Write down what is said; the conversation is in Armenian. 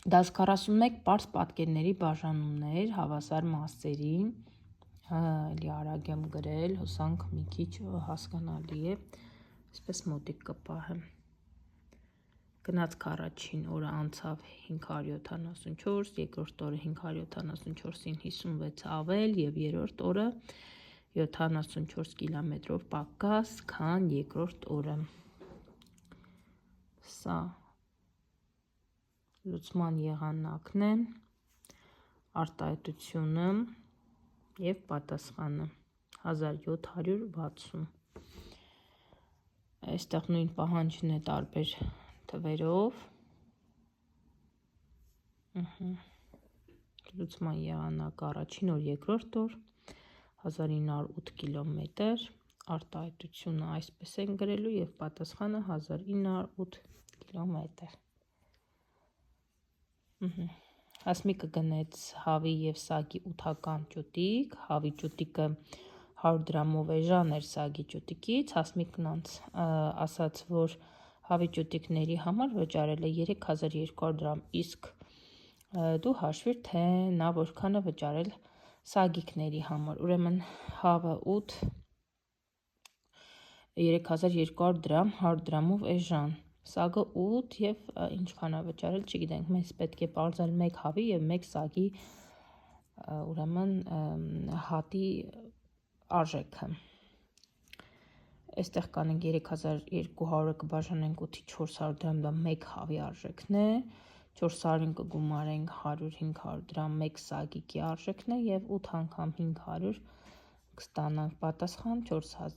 Դաս 41 պարզ պատկերների բաժանումներ հավասար մասերի, էլի արագ եմ գրել, հուսանք մի քիչ հասկանալի է, այսպես մոտիկ կպահեմ։ Գնացք առաջին օրը անցավ 574, երկրորդ օրը 574-ին 56 ավել և երրորդ օրը 74 կիլոմետրով պակաս, քան երկրորդ օրը։ Սա լուծման եղանակն է, արտահայտությունը և պատասխանը 1760։ Այստեղ նույն պահանջն է տարբեր թվերով։ Լուծման եղանակ առաջին օր, երկրորդ օր 1908 կիլոմետր, արտահայտությունը այսպես են գրելու և պատասխանը 1908 կիլոմետր։ Հասմիկը գնեց հավի և սագի 8-ական ճուտիկ, հավի ճուտիկը 100 դրամով էժան էր սագի ճուտիկից, Հասմիկն ասաց, որ հավի ճուտիկների համար վճարել է 3200 դրամ, իսկ դու հաշվիր, թե նա որքան է վճարել սագիկների համար, ուրեմն հավը 8, 3200 դրամ, 100 դրամով էժան, սագը 8 և ինչքան է վճարել, չգիտենք, մեզ պետք է պարզել մեկ հավի և մեկ սագի ուրեմն հատի արժեքը։ Այստեղ կանենք 3200-ը կբաժանենք 8-ի 400 դրամ, դա մեկ հավի արժեքն է, 400-ին կգումարենք 100-500 դրամ, մեկ սագիկի արժեքն է և 8 անգամ 500 կստանանք պատասխան 4000